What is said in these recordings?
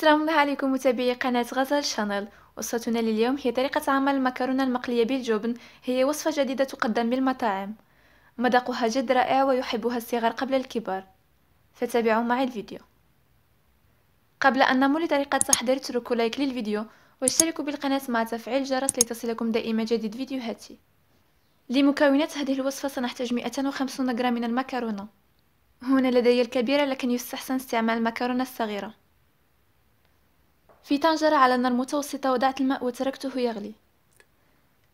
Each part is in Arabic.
السلام عليكم متابعي قناة غزال شانيل. وصفتنا لليوم هي طريقة عمل المكرونة المقلية بالجبن. هي وصفة جديدة تقدم بالمطاعم، مذاقها جد رائع ويحبها الصغار قبل الكبار. فتابعوا معي الفيديو. قبل أن نمر لطريقة تحضير اتركوا لايك للفيديو واشتركوا بالقناة مع تفعيل الجرس لتصلكم دائما جديد فيديوهاتي. لمكونات هذه الوصفة سنحتاج 250 جرام من المكرونة. هنا لدي الكبيرة، لكن يستحسن استعمال المكرونة الصغيرة. في طنجرة على نار متوسطة وضعت الماء وتركته يغلي.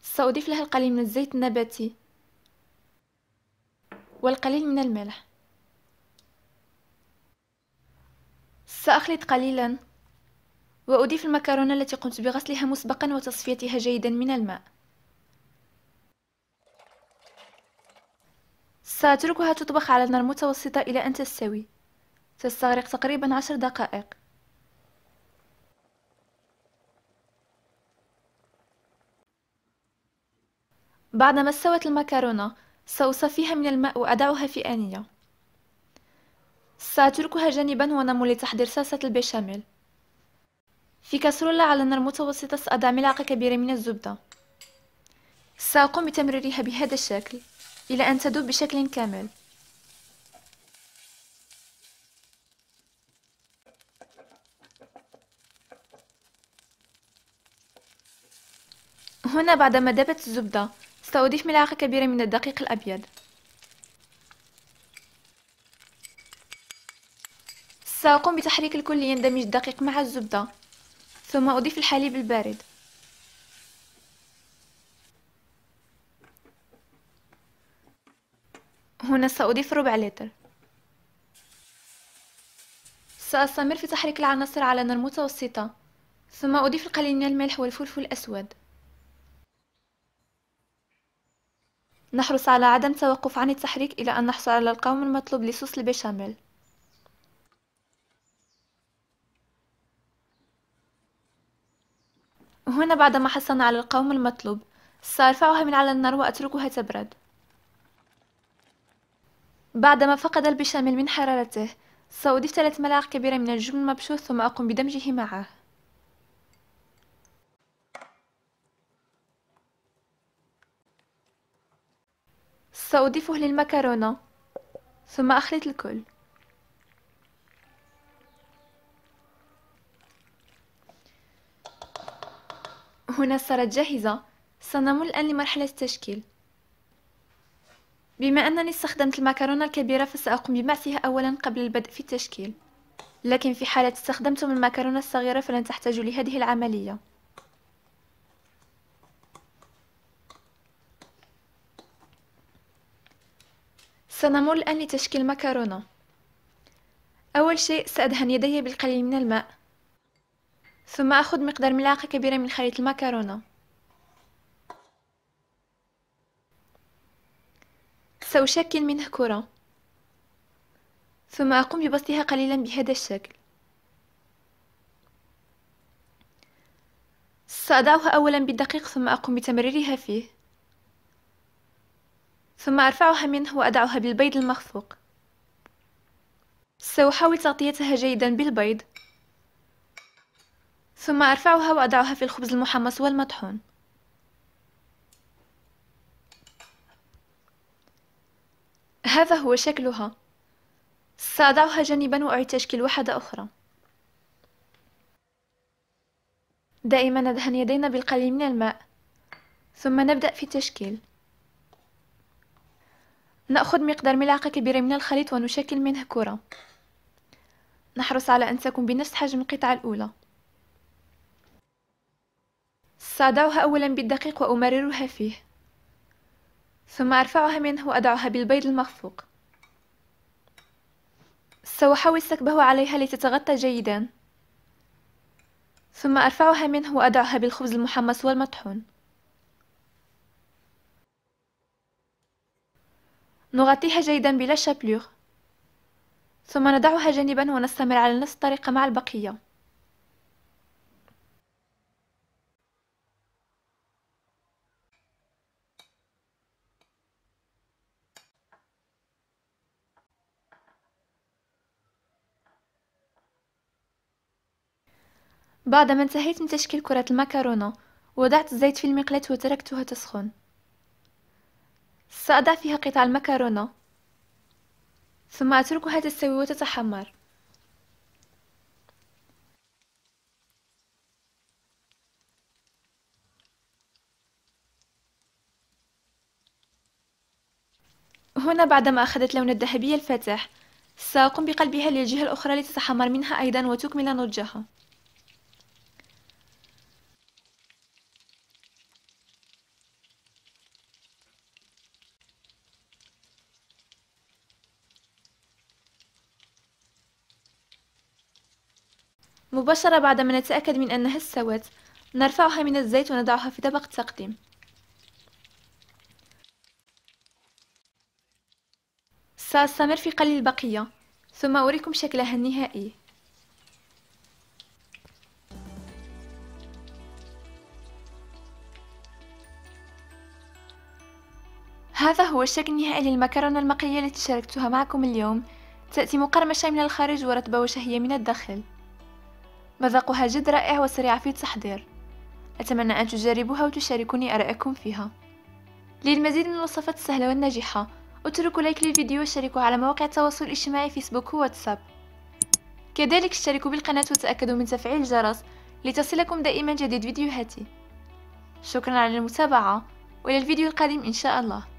سأضيف لها القليل من الزيت النباتي والقليل من الملح. سأخلط قليلا وأضيف المكرونة التي قمت بغسلها مسبقا وتصفيتها جيدا من الماء. سأتركها تطبخ على نار متوسطة إلى أن تستوي. تستغرق تقريبا 10 دقائق. بعدما استوت المكرونة سأصفيها من الماء وأضعها في آنية. سأتركها جانبا ونمو لتحضير صلصة البيشاميل. في كسرولة على نار متوسطة سأضع ملعقة كبيرة من الزبدة. سأقوم بتمريرها بهذا الشكل إلى أن تذوب بشكل كامل. هنا بعدما ذابت الزبدة سأضيف ملعقة كبيرة من الدقيق الأبيض. سأقوم بتحريك الكل ليندمج الدقيق مع الزبدة، ثم أضيف الحليب البارد. هنا سأضيف ربع لتر. سأستمر في تحريك العناصر على نار متوسطة، ثم أضيف القليل من الملح والفلفل الأسود. نحرص على عدم التوقف عن التحريك إلى أن نحصل على القوام المطلوب لصوص البيشاميل. هنا بعدما حصلنا على القوام المطلوب سأرفعها من على النار وأتركها تبرد. بعدما فقد البشاميل من حرارته سأضيف 3 ملاعق كبيرة من الجبن المبشور ثم أقوم بدمجه معه. سأضيفه للمكرونة ثم أخلط الكل. هنا صارت جاهزة. سنمر الآن لمرحلة التشكيل. بما أنني استخدمت المكرونة الكبيرة فسأقوم بمعسها أولا قبل البدء في التشكيل، لكن في حالة استخدمتم المكرونة الصغيرة فلن تحتاجوا لهذه العملية. سنمر الآن لتشكيل المكرونة. أول شيء سأدهن يدي بالقليل من الماء، ثم أخذ مقدار ملعقة كبيرة من خليط المكرونة. سأشكل منه كرة، ثم أقوم ببسطها قليلا بهذا الشكل. سأضعها أولا بالدقيق ثم أقوم بتمريرها فيه، ثم أرفعها منه وأضعها بالبيض المخفوق. سأحاول تغطيتها جيدا بالبيض، ثم أرفعها وأضعها في الخبز المحمص والمطحون. هذا هو شكلها. سأضعها جانبا وأعيد تشكيل واحدة أخرى. دائما ندهن يدينا بالقليل من الماء، ثم نبدأ في التشكيل. نأخذ مقدار ملعقة كبيرة من الخليط ونشكل منه كرة. نحرص على أن تكون بنفس حجم القطعة الأولى. سأضعها أولا بالدقيق وأمررها فيه، ثم أرفعها منه وأضعها بالبيض المخفوق. سأحاول سكبه عليها لتتغطى جيدا، ثم أرفعها منه وأضعها بالخبز المحمص والمطحون. نغطيها جيدا بلا شابلوغ، ثم نضعها جانبا ونستمر على نفس الطريقة مع البقية. بعدما انتهيت من تشكيل كرة المكرونة، وضعت الزيت في المقلاة وتركتها تسخن. سأضع فيها قطع المكرونة، ثم أتركها تستوي وتتحمر. هنا بعدما أخذت لون الذهبي الفاتح، سأقوم بقلبها للجهة الأخرى لتتحمر منها أيضا وتكمل نضجها. مباشرة بعدما نتأكد من أنها استوت، نرفعها من الزيت ونضعها في طبق التقديم. سأستمر في قلي البقية، ثم أريكم شكلها النهائي. هذا هو الشكل النهائي للمكرونة المقلية التي شاركتها معكم اليوم. تأتي مقرمشة من الخارج ورطبة وشهية من الداخل. مذاقها جد رائع وسريع في التحضير. أتمنى أن تجربوها وتشاركوني آراءكم فيها. للمزيد من الوصفات السهلة والناجحة، اتركوا لايك للفيديو وشاركوه على مواقع التواصل الاجتماعي فيسبوك وواتساب. كذلك اشتركوا بالقناة وتأكدوا من تفعيل الجرس لتصلكم دائما جديد فيديوهاتي. شكرا على المتابعة، وإلى الفيديو القادم إن شاء الله.